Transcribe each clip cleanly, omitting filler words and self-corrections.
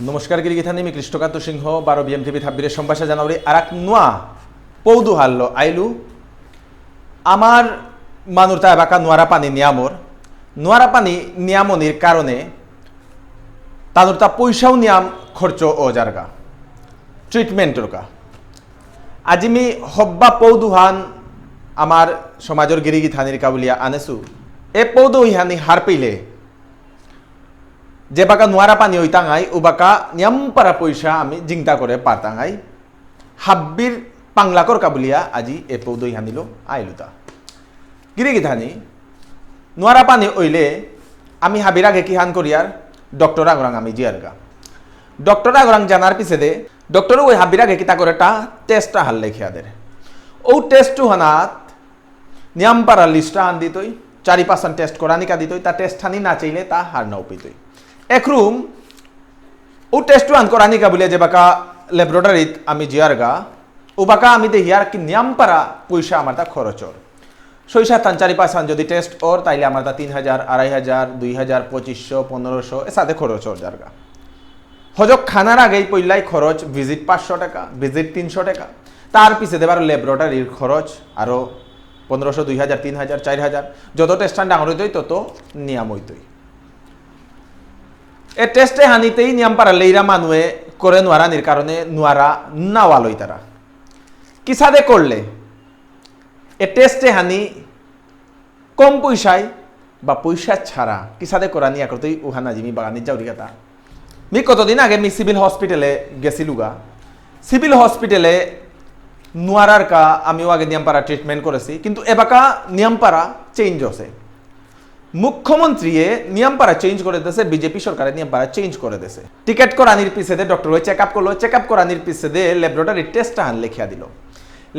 নমস্কার গিরিগিথানি মি কৃষ্ণকান্ত সিংহ 12 BMTV 26 জানুয়ারি আর এক নোয়া পৌদু হাল্লো আইলু আমার মানুরতা এবাকা নোয়ারা পানি নিয়ামনির কারণে তানুরতা পয়সাও নিয়াম খরচ ও জারগা ট্রিটমেন্টর কা আজি মি হব্বা পৌদুহান আমার সমাজের গিরিগিথানির কাবুলিয়া আনেছু এ পৌদু ইহানি হার পেলে যে বাকা নোয়ারা পানি ওইতাঙাই ও বাকা নিয়ামপারা পয়সা আমি জিংতা করে পাতাঙাই হাব্বির পাংলাকর কাবুলিয়া আজি এ পৌদই হানিল আইলুতা গিরিগিধানি নোয়ারা পানি ওইলে আমি হাবির আগে কি হান করিয়ার ডক্টর আগরাং আমি জিয়ারগা ডক্টর আগরাং জানার পিছে দে ডক্টর ওই হাবির আগে কিতা করে টা টেস্টটা হাল লেখিয়াদের ও টেস্টু হানাত নিয়ামপারা লিস্টটা আন দিতই 4-5 টেস্ট করানিকা দিতই তা টেস্ট হানি না চাইলে তা হার নাও পিতই একরুম ও টেস্টু আন করানিকা বলে যে বাকা ল্যাবরেটরিত আমি জিয়ারগা ও বাকা আমি দেখিয়ার কি নিয়ামপারা পয়সা আমার তা খরচর 6-7-4-5 যদি টেস্ট ওর তাইলে আমার তা 3000 2500 2000 2500 1500 এ সাথে খরচর জারগা হজক খানার আগেই পইলাই খরচ ভিজিট 500 টাকা ভিজিট 300 টাকা তার পিছে দেবার ল্যাবরেটরির খরচ আরো 1500 2000 3000 4000 যত টেস্ট ডাঙর হইতই তত নিয়াম হইতই এ টেস্টে হানিতেই নিয়ামপারা লেইরা মানুয়ে করে নোয়ারানির কারণে নোয়ারা নাওয়ালই তারা কিসাদে করলে এ টেস্টে হানি কম পয়সায় বা পয়সা ছাড়া কিসাদে করা নিয়া করতেই উহানা জিমি বাগানির যাওরিগাতা মি কতদিন আগে মি সিভিল হসপিটালে গেছিলুগা সিভিল হসপিটালে নোয়ারার কা আমিও আগে নিয়ামপারা ট্রিটমেন্ট করেছি কিন্তু এবাকা নিয়ামপারা চেঞ্জ হচ্ছে মুখ্যমন্ত্রী নিয়মপাড়া চেঞ্জ করে দিয়েছে বিজেপি সরকারের নিয়মপাড়া চেঞ্জ করে দিয়েছে টিকেট করানির পিছে দে ডক্টর চেক আপ করলো চেক আপ করানির পিছে দে ল্যাবরেটরি টেস্ট হান লেখিয়া দিল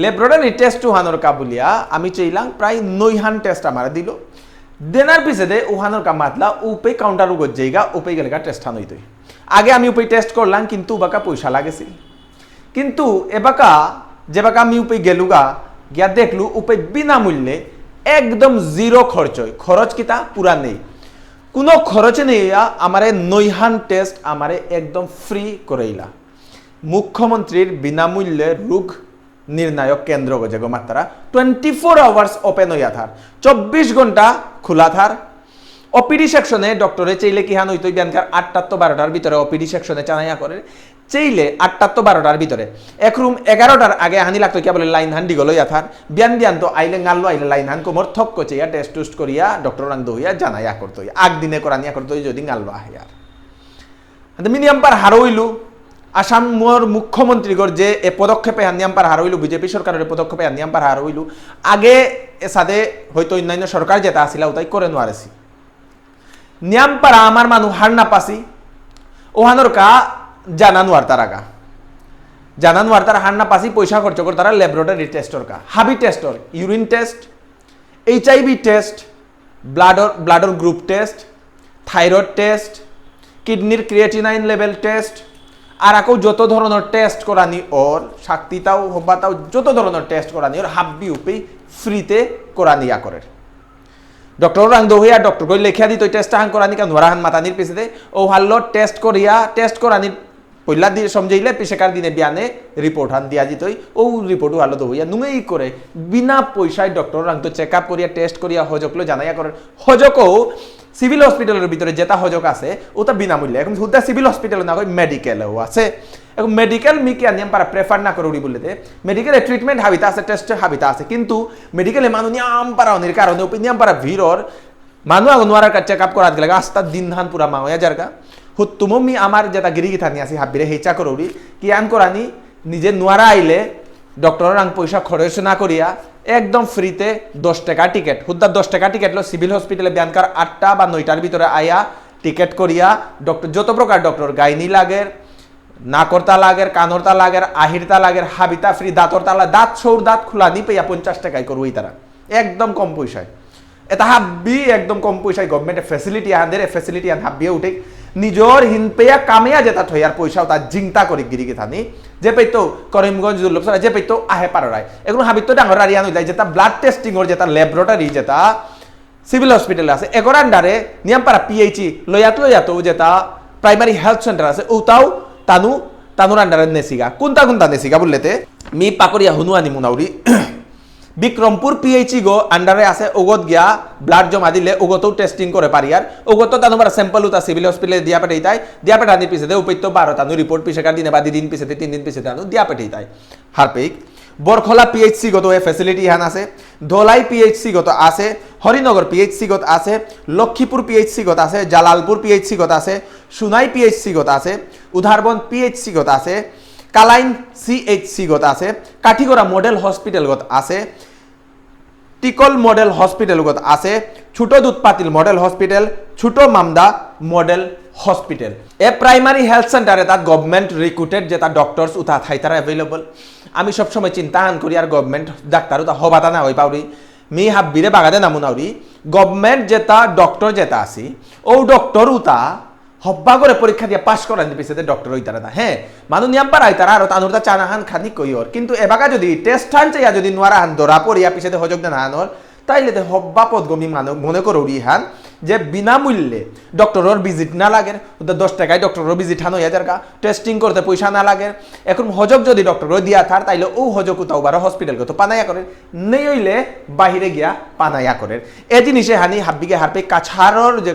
ল্যাবরেটরি টেস্ট হানোর কাবুলিয়া আমি চাইলাম প্রায় 9 টেস্ট আমার দিল দেনার পিছে দে উহানোর কা মাতলা উপে কাউন্টার উগত জায়গা উপে গেলে টেস্ট হান হইতই আগে আমি উপে টেস্ট করলাম কিন্তু বাকা পয়সা লাগেছিল কিন্তু এবাকা যে বাকা আমি উপে গেলুগা গিয়া দেখলু উপে বিনামূল্যে একদম জিরো খরচ কিতা পুরা নেই কোনো খরচ নেই আমারে 9 টেস্ট আমারে একদম ফ্রি করাইলা মুখ্যমন্ত্রীর বিনামূল্যে রোগ নির্ণায়ক কেন্দ্র গজেগো মাত্রা 24 আওয়ার্স ওপেন হইয়া থার 24 ঘন্টা খোলা থার ওপিডি সেকশনে ডক্টরে চাইলে কি হান হইতো বিয়ানকার 8টা তো 12টার ভিতরে ওপিডি সেকশনে চানাইয়া করে চাইলে 8টা তো 12টার ভিতরে এক রুম 11টার আগে হানি লাগতো কি বলে লাইন হান্ডি গলো ইয়াথার বিয়ান তো আইলে গাল্লো আইলে লাইন হান কোমর থক কচিয়া টেস্ট টুস্ট করিয়া ডক্টর রাং দইয়া জানাইয়া করতো আগ দিনে করানিয়া করতো যদি গাল্লো আহে আর মিনিয়াম পার হারইলু আসাম মোর মুখ্যমন্ত্রীগর যে এ পদক্ষেপে নিয়ম পার হারইলু বিজেপি সরকারের পদক্ষেপে নিয়ম পার হারইলু আগে এ সাথে হয়তো অন্যান্য সরকার যেটা আসিলা ওটাই করে নোয়ারেছি নিয়ম পারা আমার মানু হার না পাসি ওহানোর কা জানানো আর তারা হার না পাসি পয়সা খরচ করে তারা ল্যাবরেটরি টেস্টর কা হাবি টেস্টর ইউরিন টেস্ট HIV টেস্ট ব্লাডর গ্রুপ টেস্ট থাইরয়েড টেস্ট কিডনির ক্রিয়েটিনাইন লেভেল টেস্ট আর আকো যত ধরনের টেস্ট করানি ওর শক্তিতাও হবাতাও যত ধরনের টেস্ট করানি ওর হাব্বি উপেই ফ্রিতে করানিয়া করে ডক্টর রাং দহিয়া ডক্টর কই লেখিয়া দিত টেস্ট হান করানি কা নোরাহান মাতানির পিছে ও হাল্লো টেস্ট করানির পয়লা দিয়ে সমঝাইলে পিছেকার দিনে বিয়ানে রিপোর্ট হান দিয়া দিতই ও রিপোর্টও হাল্লো দহিয়া নুমেই করে বিনা পয়সায় ডক্টর রাং তো চেক আপ করিয়া টেস্ট করিয়া হজকলো জানাইয়া করে হজকও সিভিল হসপিটালের ভিতরে যেটা হজক আছে ওটা বিনামূল্যে এখন হুদা সিভিল হসপিটালে না হয় মেডিকেলেও আছে এখন মেডিকেল মিকে আনিয়াম পারা প্রেফার না করে বলতে মেডিকেলে ট্রিটমেন্ট হাবিতা আছে টেস্ট হাবিতা আছে কিন্তু মেডিকেলে মানুষ নিয়াম পারা অনির কারণে নিয়াম পারা ভিড়র মানুষ নোয়ারার কাছে চেক আপ করা গেলে আস্তা দিন ধান পুরা মাওয়া যারগা হুতুমি আমার যেটা গিরিগিথানি আছে হাবিরে হেচা করৌরি কি আন করানি নিজে নোয়ারা আইলে ডক্টর রাং পয়সা খরচ না করিয়া একদম ফ্রিতে 10 টাকা টিকেট হুদ্দা 10 টাকা টিকেট লো সিভিল হসপিটালে বিয়ানকার 8টা বা 9টার ভিতরে আয়া টিকেট করিয়া ডক্টর যত প্রকার ডক্টর গাইনি লাগের নাকরতা লাগের কানরতা লাগের আহিরতা লাগের হাবিতা ফ্রি দাঁতরতা দাঁত সৌর দাঁত খোলা নি পেয়া 50 টাকায় করবই তারা একদম কম পয়সায় এটা হাব্বি একদম কম পয়সায় গভর্নমেন্টের ফ্যাসিলিটি আনদের ফ্যাসিলিটি আন হাব্বিয়ে উঠে নিজর হিনপেয়া কামেয়া যেটা থইয়ার পয়সাও তার জিংতা করে গিরিগে থানি যে পেতো করিমগঞ্জ দুর্লভসরা যে পেতো আহে পারায় এগুলো হাবিত ডাঙর আরিয়ান হইলাই যেটা ব্লাড টেস্টিং ওর যেটা ল্যাবরেটরি যেটা সিভিল হসপিটালে আছে এগর আন্ডারে নিয়ামপাড়া PHE লয়াত যেটা প্রাইমারি হেলথ সেন্টার আছে ওটাও তানুর আন্ডারে নেসিগা কোনটা নেসিগা বললেতে মি পাকরিয়া হুনুয়ানি মুনাউরি বিক্রমপুর পিএইচি গো আন্ডারে আছে ওগত গিয়া ব্লাড জমা দিলে ওগতও টেস্টিং করে পারি আর ওগত তানুবার স্যাম্পল উতা সিভিল হসপিটালে দিয়া পেটাই তাই দিয়া পেটানি পিছে দে উপৈত্য 12 তানু রিপোর্ট পিছে কার দিনে বা দিন পিছে 3 দিন পিছে তানু দিয়া পেটাই তাই হারপিক বরখলা পিএইচসি গত এ ফ্যাসিলিটি হান আছে ধলাই পিএইচসি গত আছে হরিনগর পিএইচসি গত আছে লক্ষ্মীপুর পিএইচসি গত আছে জালালপুর পিএইচসি গত আছে সুনাই পিএইচসি গত আছে উধারবন পিএইচসি গত আছে কালাইন সিএইচসি গত আছে কাঠিগড়া মডেল হসপিটাল গত আছে টিকল মডেল হসপিটাল গত আছে ছোট দুধপাতিল মডেল হসপিটাল ছোট মামদা মডেল হসপিটাল এ প্রাইমারি হেলথ সেন্টারে তার গভর্নমেন্ট রিক্রুটেড যে তার ডক্টরস উঠা থাই তারা অ্যাভেলেবল আমি সবসময় চিন্তা হান করি আর গভর্নমেন্ট ডাক্তার উঠা হবাতা না হই পাউরি মি হাব্বিরে বাগাদে নামুনাউরি গভর্নমেন্ট যেটা ডক্টর যেটা আছি ও ডক্টর উতা হব্বা করে পরীক্ষা দিয়ে পাস করান পিছিয়ে ডক্টর হই তারা হ্যাঁ মানুষ নিয়ম পারাই তারা আর তানুর চানাহান খানি কইর কিন্তু এবাকা যদি টেস্ট হান চাইয়া যদি নোয়ারা হান ধরা পড়িয়া পিছিয়ে হজক দেন হানর তাইলে হব্বা পদগমি মানুষ মনে করো হান যে বিনামূল্যে ডক্টরের ভিজিট না লাগে 10 টাকায় ডক্টরের ভিজিট হান হইয়া যার টেস্টিং করতে পয়সা না লাগে এখন হজক যদি ডক্টর দিয়া থার তাইলে ও হজক উতাও বারো হসপিটাল তো পানাইয়া করেন নেই হইলে বাহিরে গিয়া পানাইয়া করেন এ জিনিসে হানি হাব্বিকে হারপে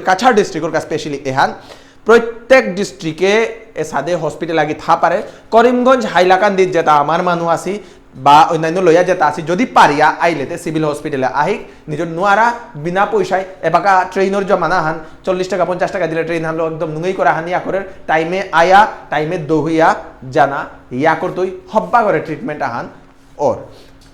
কাছাড় ডিস্ট্রিক্টর কাছে স্পেশালি এহান প্রত্যেক ডিস্ট্রিক্টে এ সাদে হসপিটাল আগে থা পারে করিমগঞ্জ হাইলাকান্দিত যেটা আমার মানুষ আছি বা অন্যান্য লইয়া যেটা আছি যদি পারিয়া আইলেতে সিভিল হসপিটালে আহিক নিজের নোয়ারা বিনা পয়সায় এবাকা ট্রেনের জমানা হান 40 টাকা 50 টাকা দিলে ট্রেন হানলো একদম নুঙ্গই করে হানিয়া করে টাইমে আয়া টাইমে দহিয়া জানা ইয়া করতই হব্বা করে ট্রিটমেন্ট আহান ওর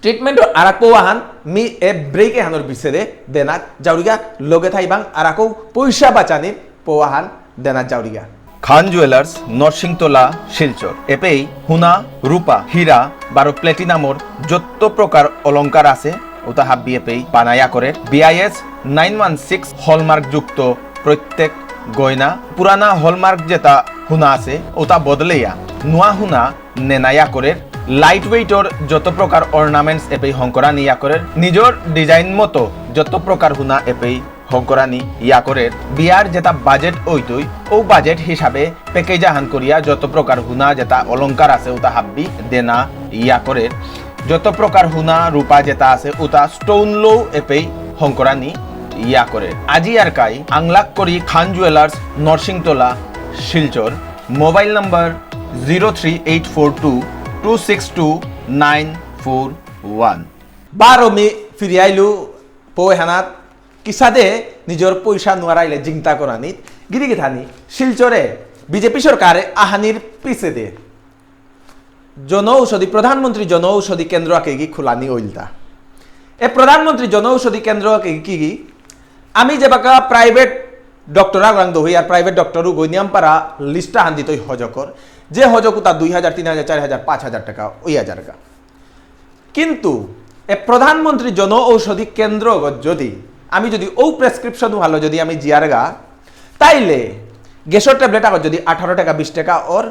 ট্রিটমেন্ট আরাকো আহান মি এ ব্রেক হানোর বিছেদে দেনা জাউরিগা লগে থাইবাং আরাকো পয়সা বাঁচানির পোয়াহান দেনা জাউরিগা খান জুয়েলার্স নরসিংতলা শিলচর এপেই হুনা রূপা হীরা বারো প্লেটিনামর যত প্রকার অলংকার আছে ওটা হাব্বি এপেই বানায়া করে বিআইএস 916 হলমার্ক যুক্ত প্রত্যেক গয়না পুরানা হলমার্ক যেটা হুনা আছে ওটা বদলেয়া নোয়া হুনা নেনায়া করে লাইট ওয়েটর যত প্রকার অর্নামেন্টস এপেই হংকরা নিয়া করে নিজের ডিজাইন মতো যত প্রকার হুনা এপেই হংকরানি ইয়া করে বিয়ার যেটা বাজেট ওইতই ও বাজেট হিসাবে প্যাকেজ আহান করিয়া যত প্রকার হুনা যেটা অলংকার আছে ওটা হাব্বি দেনা ইয়া করে যত প্রকার হুনা রূপা যেটা আছে ওটা স্টোন লো এপেই হংকরানি ইয়া করে আজি আর কাই আংলাক করি খান জুয়েলার্স নরসিংতলা শিলচর মোবাইল নাম্বার 03842262941 বারো মে ফিরে আইলু পৌহানাত কিসাদে নিজের পয়সা নোয়ারাইলে জিংতা করানিত গিরিগি থানি শিলচরে বিজেপি সরকারে আহানির পিছে দে জনঔষধি প্রধানমন্ত্রী জনঔষধি কেন্দ্র আকে গি খোলানি ওইলতা এ প্রধানমন্ত্রী জনঔষধি কেন্দ্র আকে কি গি আমি যে বাকা প্রাইভেট ডক্টর আগ্রাং দহি আর প্রাইভেট ডক্টরও গৈনিয়াম পারা লিস্টা হান্দিত হজকর যে হজক তা 2000 3000 4000 5000 টাকা ওই হাজার টাকা কিন্তু এ প্রধানমন্ত্রী জনঔষধি কেন্দ্র যদি আমি যদি ও প্রেসক্রিপশন ভালো যদি আমি জিয়ারগা তাইলে গ্যাসের ট্যাবলেট আগত যদি 18 টাকা 20 টাকা ওর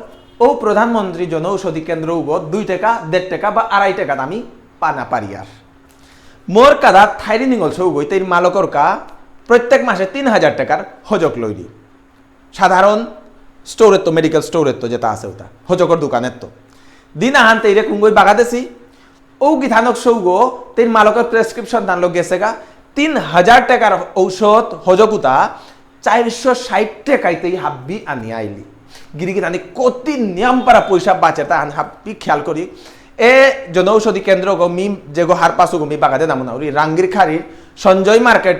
ও প্রধানমন্ত্রী জনঔষধি কেন্দ্র উগত 2 টাকা 1.5 টাকা বা 2.5 টাকা আমি পানা পারি আর মোর কাদা থাইরিনিংল সৌগই তের মালকর কা প্রত্যেক মাসে 3000 টাকার হজক লইরি সাধারণ স্টোরের তো মেডিকেল স্টোরের তো যেটা আছে ওটা হজকর দোকানের তো দিন আহান তেরে কুঙ্গই বাগাদেছি ও গিথানক সৌগো তের মালকের প্রেসক্রিপশন দান লোক গেছে গা 3000 টাকার ঔষধ হজকুতা 460 টাকাইতেই হাব্বি আনি আইলি গিরিগির আনি কতি নিয়ম পারা পয়সা বাঁচে তা হাব্বি খেয়াল করি এ জনঔষধি কেন্দ্র গো মি যে গো হার পাশু গো মি বাগাদে নাম নাউরি রাঙ্গির খারির সঞ্জয় মার্কেট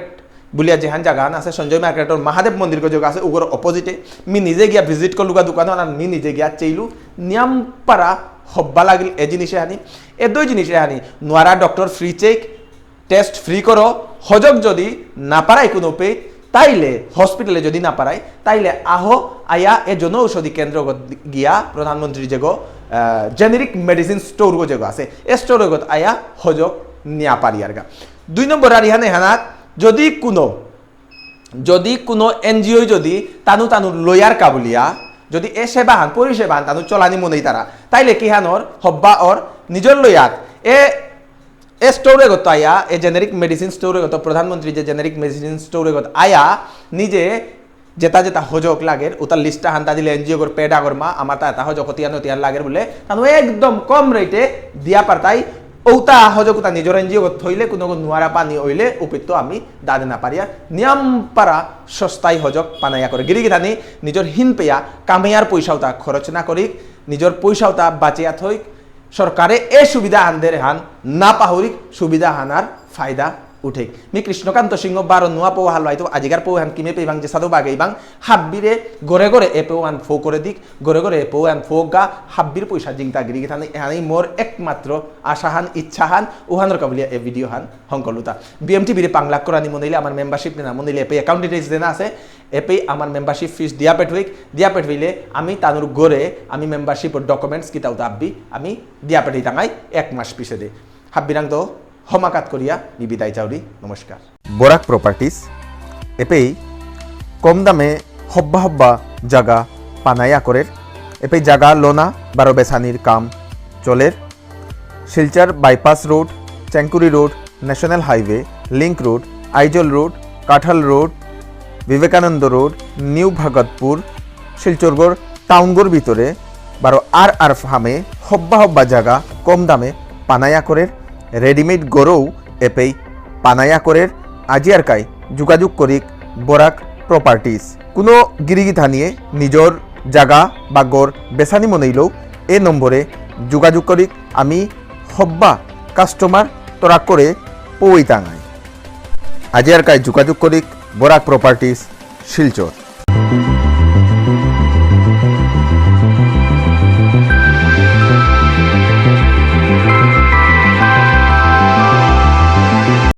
বুলিয়া যেহান জায়গা আছে সঞ্জয় মার্কেটর মহাদেব মন্দির গো আছে উগর অপোজিটে মি নিজে গিয়া ভিজিট করলু গা দোকান আর মি নিজে গিয়া চেইলু নিয়ম পারা হব্বা লাগিল এ জিনিসে আনি এ দুই জিনিসে আনি নোয়ারা doctor free check test free করো হজক যদি না পারাই কোনো পেয়ে তাইলে হসপিটালে যদি না পারাই তাইলে আহো আয়া এ জনঔষধি কেন্দ্র গিয়া প্রধানমন্ত্রী যেগো জেনেরিক মেডিসিন স্টোর গো যেগো আছে এ স্টোর গত আয়া হজক নিয়া পারি আর গা 2 নম্বর আর ইহানে হানাত যদি কোনো এনজিও যদি তানু লয়ার কাবুলিয়া যদি এ সেবা হান পরিষেবা হান তানু চলানি মনেই তারা তাইলে কি হানর হব্বা ওর নিজের লয়াত এ স্টোরে গত আয়া এ জেনেরিক মেডিসিন স্টোরে গত প্রধানমন্ত্রী যে জেনেরিক মেডিসিন স্টোরে গত আয়া নিজে যেটা যেটা হজক লাগের ওটার লিস্টটা হান্তা দিলে এনজিও করে পেডা করমা আমার তা এটা হজক তিয়ান লাগের বলে তাহলে একদম কম রেটে দিয়া পারতাই ওটা হজক ওটা নিজের এনজিও থইলে কোনো নোয়ারা পানি হইলে উপিত আমি দাদে না পারিয়া নিয়ম পারা সস্তায় হজক পানাইয়া করে গিরি গিথানি নিজের হিন পেয়া কামাইয়ার পয়সাওটা খরচ না করি নিজের পয়সাওটা বাঁচিয়া থই সরকারে এ সুবিধা হানদের হান না পাহরিক সুবিধা হানার ফায়দা উঠে মি কৃষ্ণকান্ত সিংহ বারো নোয়া পৌ হাল হয়তো আজিকার পৌ হান কিমে পেবাং যে সাধু বাগেইবাং হাব্বিরে গড়ে গড়ে এ পৌ হান ফো করে দিক গড়ে গড়ে এ পৌ হান ফো গা হাব্বির পয়সা জিংতা গিরি গিথানি এহানি মোর একমাত্র আশাহান ইচ্ছাহান উহানর কাবলিয়া এ ভিডিও হান হংকলুতা বিএমটি বিরে পাংলাক করানি মনিলে আমার মেম্বারশিপ না মনিলে এপে অ্যাকাউন্ট ডিটেইলস দেনা আছে এপে আমার মেম্বারশিপ ফিস দিয়া পেটুইলে আমি তানুর গড়ে আমি মেম্বারশিপ ডকুমেন্টস কিতাও দাবি আমি দিয়া পেটাই তাঙাই 1 মাস পিছে দে হাব্বিরাং তো হমাকাত করিয়া বিবিদায় চাউরি নমস্কার বরাক প্রপার্টিস এপেই কম দামে হব্বা জাগা পানাইয়া করের এপেই জাগা লোনা বারো বেসানির কাম চলের Silchar bypass road Chenkuri road national highway link road Aizawl road Kathal road Vivekananda road new Bhagatpur শিলচরগড় টাউনগড় ভিতরে বারো আর ফার্মে হব্বা জাগা কম দামে পানাইয়া করের রেডিমেড গড়েও এপেই পানাইয়া করের আজিয়ারকাই যোগাযোগ করিক বরাক প্রপার্টিস কোনো গিরিগিথা নিয়ে নিজের জাগা বা গড় বেসানি মনেইলেও এ নম্বরে যোগাযোগ করিক আমি হব্বা কাস্টমার তোরা করে পৌঁই টাঙাই আজিয়ারকাই যোগাযোগ করিক বরাক প্রপার্টিস শিলচর।